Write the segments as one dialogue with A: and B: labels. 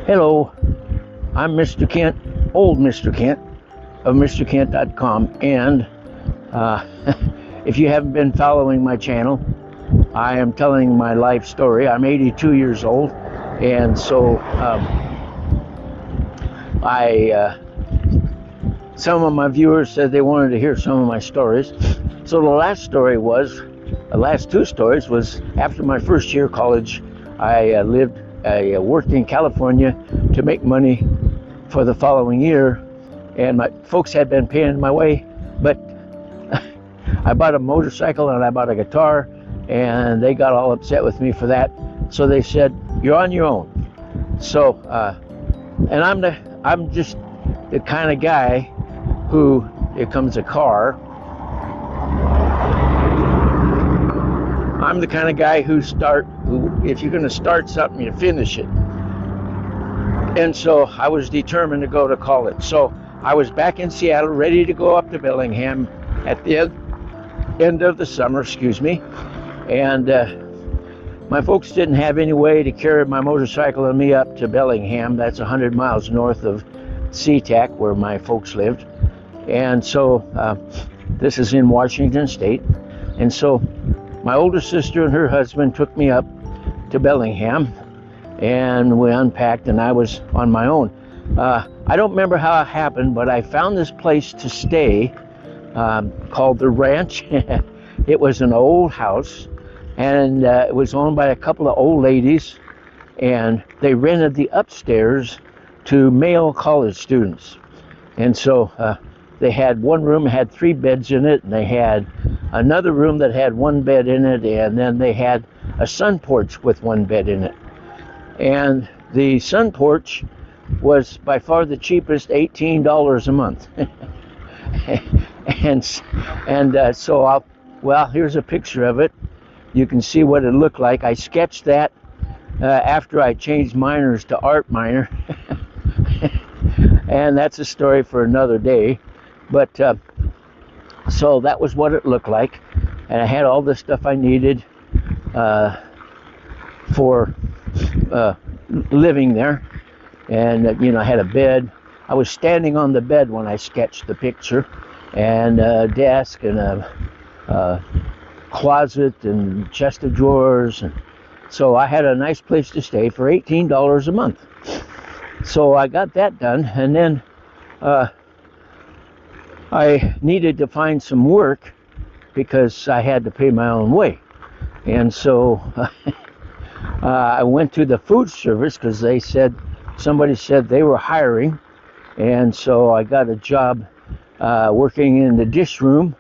A: Hello, I'm Mr. Kent, old Mr. Kent of MrKent.com, and if you haven't been following my channel, I am telling my life story. I'm 82 years old, and so some of my viewers said they wanted to hear some of my stories. So the last two stories was after my first year of college. I worked in California to make money for the following year, and my folks had been paying my way, but I bought a motorcycle and I bought a guitar, and they got all upset with me for that. So they said, "You're on your own." So, and I'm just the kind of guy who, here comes a car. I'm the kind of guy who if you're going to start something, you finish it. And so I was determined to go to college. So I was back in Seattle, ready to go up to Bellingham at the end of the summer, and my folks didn't have any way to carry my motorcycle and me up to Bellingham. That's 100 miles north of SeaTac, where my folks lived. And so this is in Washington State. And so my older sister and her husband took me up to Bellingham, and we unpacked, and I was on my own. I don't remember how it happened, but I found this place to stay called The Ranch. It was an old house, and it was owned by a couple of old ladies, and they rented the upstairs to male college students. And so they had one room that had 3 beds in it, and they had another room that had 1 bed in it, and then they had a sun porch with 1 bed in it. And the sun porch was by far the cheapest, $18 a month. So well, here's a picture of it. You can see what it looked like. I sketched that after I changed minors to art minor. And that's a story for another day. But so that was what it looked like, and I had all the stuff I needed for living there. And I had a bed. I was standing on the bed when I sketched the picture, and a desk and a closet and chest of drawers, and so I had a nice place to stay for $18 a month. So I got that done, and then I needed to find some work because I had to pay my own way. And so I went to the food service because somebody said they were hiring. And so I got a job working in the dish room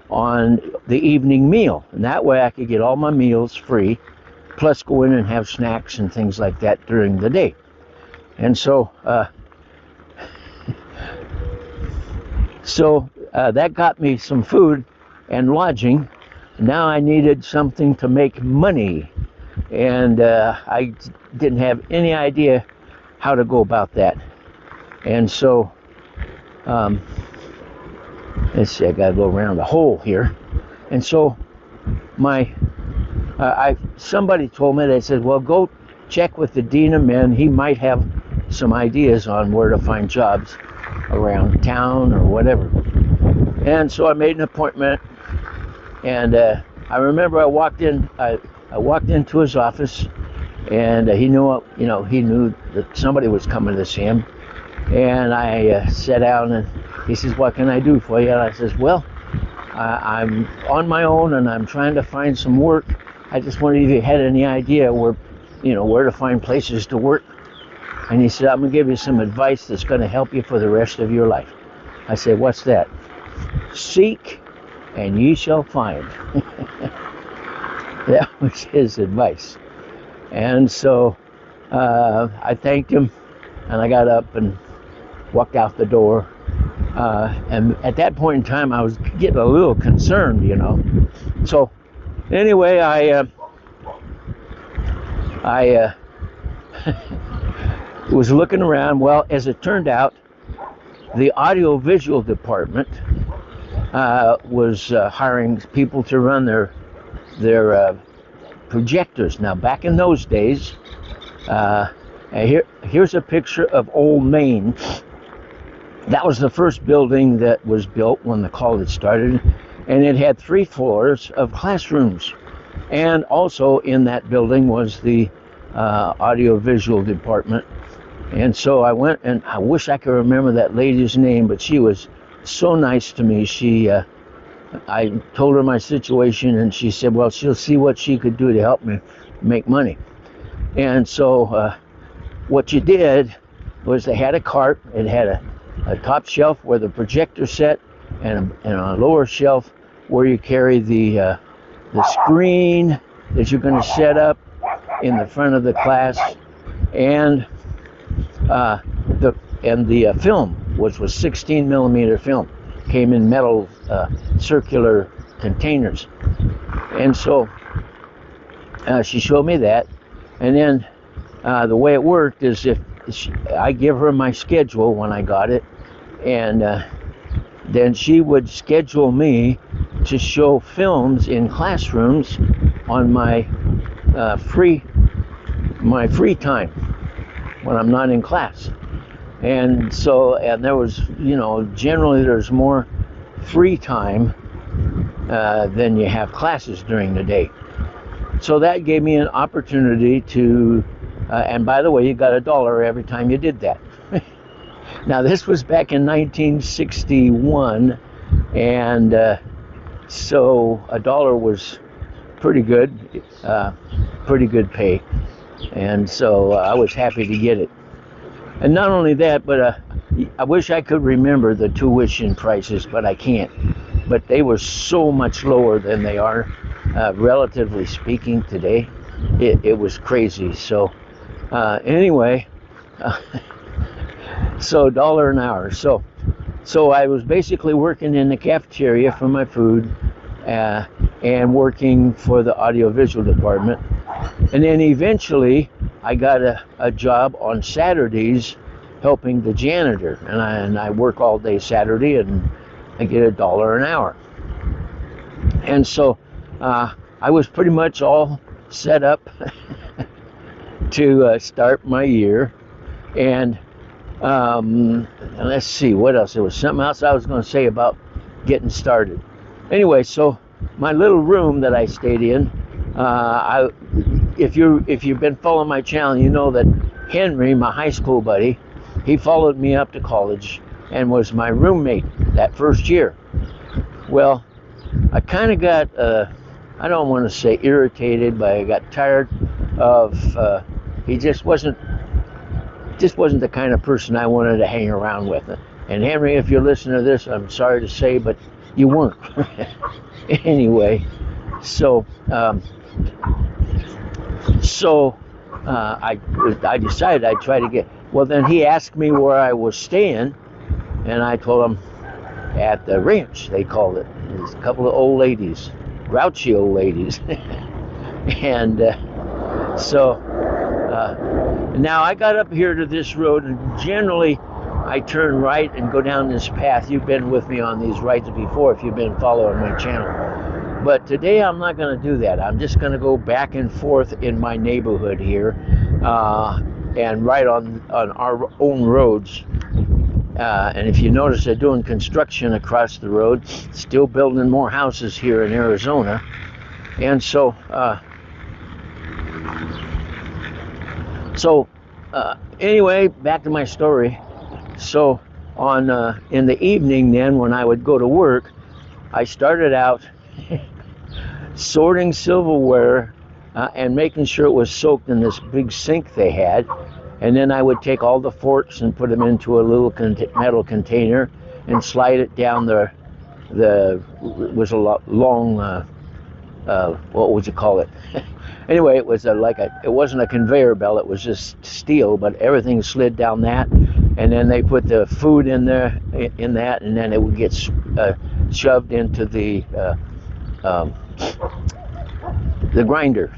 A: on the evening meal. And that way I could get all my meals free, plus go in and have snacks and things like that during the day. And so that got me some food and lodging. Now I needed something to make money, and I didn't have any idea how to go about that. And so let's see, I gotta go around the hole here. And so somebody told me, they said, well, go check with the Dean of Men. He might have some ideas on where to find jobs around town or whatever. And so I made an appointment, and I remember I walked into his office, and he knew that somebody was coming to see him. And I sat down, and he says, "What can I do for you?" And I says, "Well, I'm on my own, and I'm trying to find some work. I just wondered if you had any idea where to find places to work." And he said, "I'm going to give you some advice that's going to help you for the rest of your life." I said, "What's that?" "Seek, and ye shall find." That was his advice. And so I thanked him, and I got up and walked out the door. And at that point in time, I was getting a little concerned, So anyway, I was looking around. Well, as it turned out, the audio-visual department was hiring people to run their projectors. Now, back in those days, here's a picture of Old Main. That was the first building that was built when the college started, and it had 3 floors of classrooms. And also in that building was the audiovisual department. And so I went, and I wish I could remember that lady's name, but she was so nice to me. I told her my situation, and she said, well, she'll see what she could do to help me make money. And so what you did was they had a cart. It had a top shelf where the projector set, and a lower shelf where you carry the screen that you're going to set up in the front of the class, and the film, which was 16 millimeter film, came in metal circular containers. And so she showed me that, and then the way it worked is I give her my schedule when I got it, and then she would schedule me to show films in classrooms on my free time when I'm not in class. And so, and there was, generally there's more free time than you have classes during the day. So that gave me an opportunity to, and by the way, you got $1 every time you did that. Now, this was back in 1961, and so $1 was pretty good pay. And so I was happy to get it. And not only that, but I wish I could remember the tuition prices, but I can't. But they were so much lower than they are, relatively speaking, today. It was crazy. So anyway, so $1 an hour. So I was basically working in the cafeteria for my food, and working for the audiovisual department. And then eventually I got a job on Saturdays helping the janitor, and I work all day Saturday, and I get $1 an hour. And so I was pretty much all set up to start my year. And let's see what else. There was something else I was going to say about getting started. Anyway, so my little room that I stayed in, if you've been following my channel, you know that Henry, my high school buddy, he followed me up to college and was my roommate that first year. Well, I kind of got, I don't want to say irritated, but I got tired of, he just wasn't the kind of person I wanted to hang around with. And Henry, if you're listening to this, I'm sorry to say, but you weren't. Anyway, so I decided I'd try to get. Well, then he asked me where I was staying, and I told him at the ranch, they called it. There's a couple of old ladies, grouchy old ladies, and so now I got up here to this road, and generally I turn right and go down this path. You've been with me on these rides before if you've been following my channel. But today I'm not going to do that. I'm just going to go back and forth in my neighborhood here, and right on our own roads. And if you notice, they're doing construction across the road, still building more houses here in Arizona. And so, anyway, back to my story. So in the evening then, when I would go to work, I started out sorting silverware and making sure it was soaked in this big sink they had. And then I would take all the forks and put them into a little metal container and slide it down it was a long, what would you call it? Anyway, it was it wasn't a conveyor belt, it was just steel, but everything slid down that. And then they put the food in there, in that, and then it would get shoved into the grinder.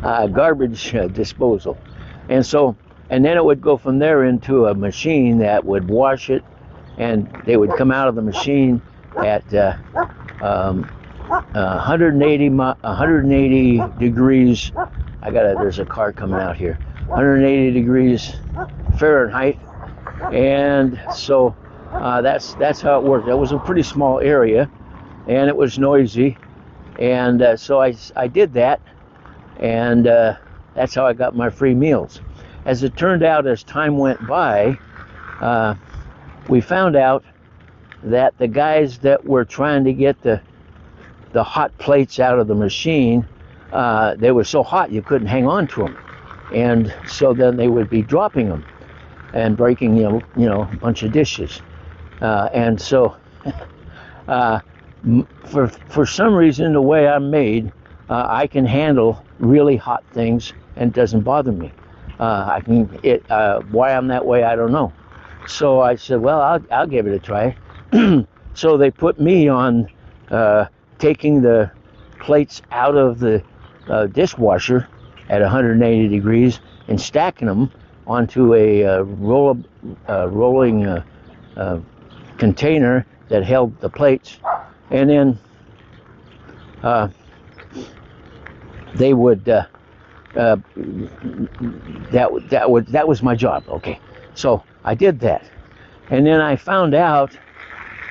A: Garbage disposal. And then it would go from there into a machine that would wash it, and they would come out of the machine at 180 degrees. There's a car coming out here. 180 degrees Fahrenheit, and so that's how it worked. That was a pretty small area, and it was noisy, and so I did that, and that's how I got my free meals. As it turned out, as time went by, we found out that the guys that were trying to get the hot plates out of the machine, they were so hot you couldn't hang on to them, and so then they would be dropping them and breaking a bunch of dishes, and so for some reason, the way I'm made, I can handle really hot things and it doesn't bother me. Why I'm that way, I don't know. So I said, well, I'll give it a try. So they put me on taking the plates out of the dishwasher at 180 degrees and stacking them onto a rolling container that held the plates, and then they would that was my job. Okay, so I did that, and then I found out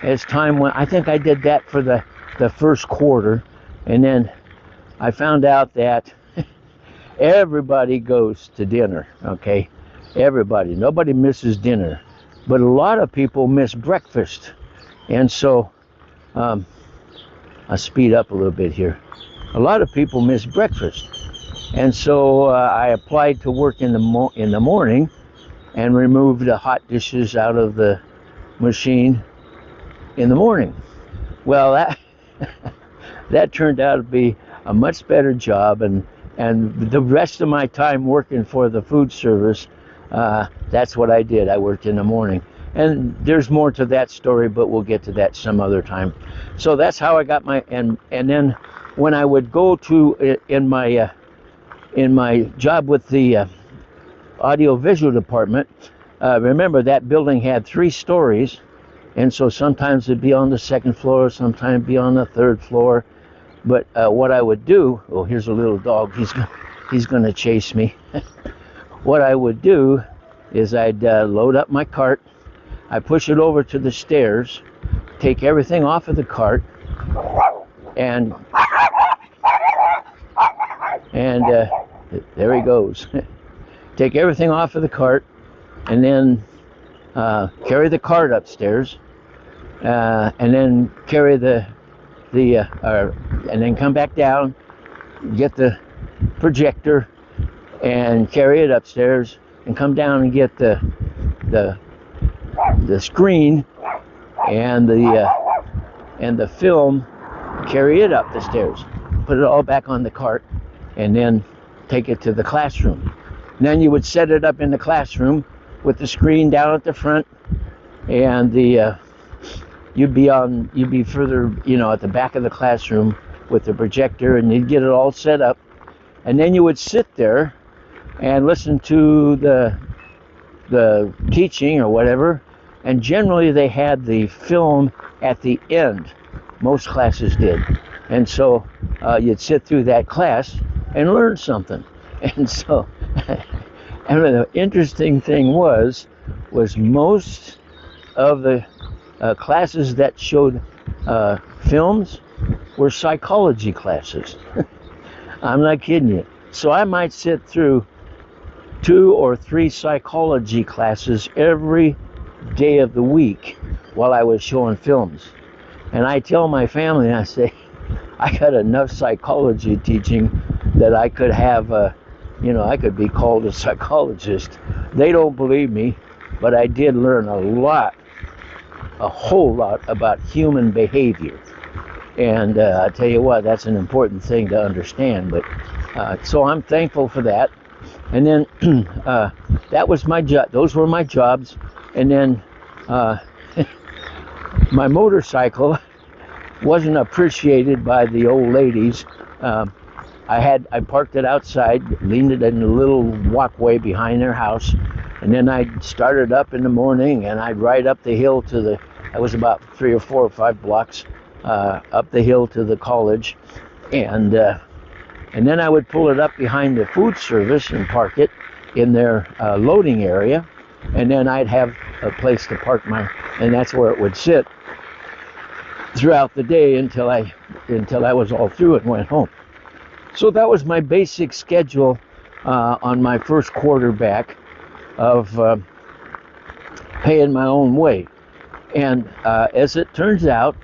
A: as time went. I think I did that for the first quarter, and then I found out that everybody goes to dinner. Okay, everybody. Nobody misses dinner, but a lot of people miss breakfast, and so I'll speed up a little bit here. A lot of people miss breakfast, and so I applied to work in the morning and removed the hot dishes out of the machine in the morning. Well, that turned out to be a much better job, and the rest of my time working for the food service, that's what I did. I worked in the morning. And there's more to that story, but we'll get to that some other time. So that's how I got my, and then when I would go to, in my job with the audio-visual department, remember that building had 3 stories, and so sometimes it'd be on the 2nd floor, sometimes it'd be on the 3rd floor. But what I would do, oh, here's a little dog, he's gonna chase me. What I would do is I'd load up my cart, I push it over to the stairs, take everything off of the cart, and there he goes. Take everything off of the cart, and then carry the cart upstairs, and then carry and then come back down, get the projector, and carry it upstairs, and come down and get the screen and the film, carry it up the stairs, put it all back on the cart, and then take it to the classroom. And then you would set it up in the classroom with the screen down at the front, and you'd be further, at the back of the classroom with the projector, and you'd get it all set up, and then you would sit there and listen to the teaching or whatever, and generally they had the film at the end. Most classes did, and so you'd sit through that class and learn something. And so, and the interesting thing was most of the classes that showed films were psychology classes. I'm not kidding you. So I might sit through 2 or 3 psychology classes every day of the week while I was showing films. And I tell my family, I say, I got enough psychology teaching that I could have, I could be called a psychologist. They don't believe me, but I did learn a whole lot about human behavior. And I tell you what, that's an important thing to understand. But so I'm thankful for that. And then that was my job. Those were my jobs. And then my motorcycle wasn't appreciated by the old ladies. I parked it outside, leaned it in a little walkway behind their house, and then I'd start it up in the morning, and I'd ride up the hill I was about 3 or 4 or 5 blocks, up the hill to the college, and then I would pull it up behind the food service and park it in their loading area, and then I'd have a place to park and that's where it would sit throughout the day until I was all through and went home. So that was my basic schedule on my first quarter back of paying my own way. And as it turns out,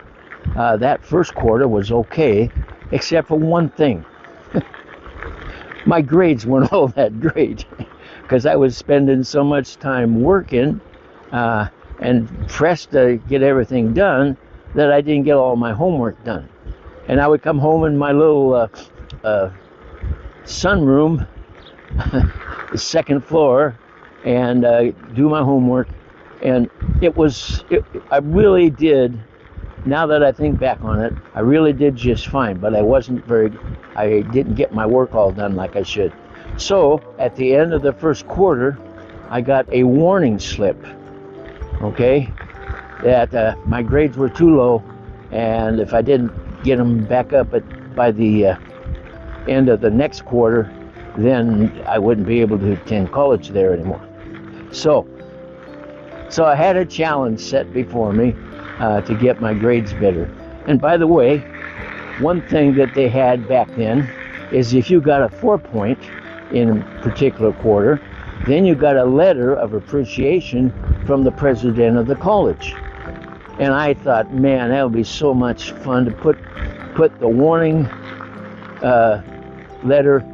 A: that first quarter was okay, except for one thing. My grades weren't all that great because I was spending so much time working and pressed to get everything done that I didn't get all my homework done. And I would come home in my little sunroom, the second floor, and do my homework. And I really did, now that I think back on it, I really did just fine, but I didn't get my work all done like I should. So at the end of the first quarter, I got a warning slip, okay, that my grades were too low, and if I didn't get them back up by the end of the next quarter, then I wouldn't be able to attend college there anymore. So I had a challenge set before me to get my grades better. And by the way, one thing that they had back then is if you got a 4-point in a particular quarter, then you got a letter of appreciation from the president of the college. And I thought, man, that would be so much fun to put the warning letter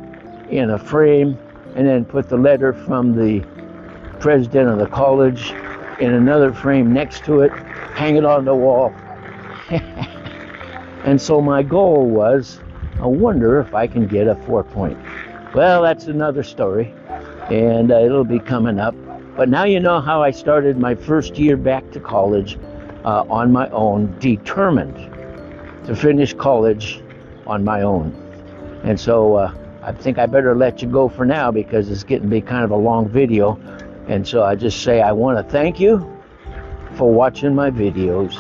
A: in a frame, and then put the letter from the president of the college in another frame next to it, hang it on the wall. And so my goal was, I wonder if I can get a 4-point. Well, that's another story, and it'll be coming up. But now you know how I started my first year back to college on my own, determined to finish college on my own. And so I think I better let you go for now because it's getting to be kind of a long video. And so I just say I want to thank you for watching my videos,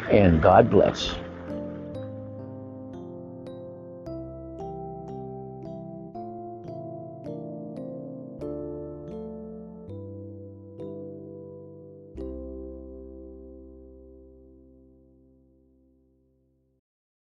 A: and God bless.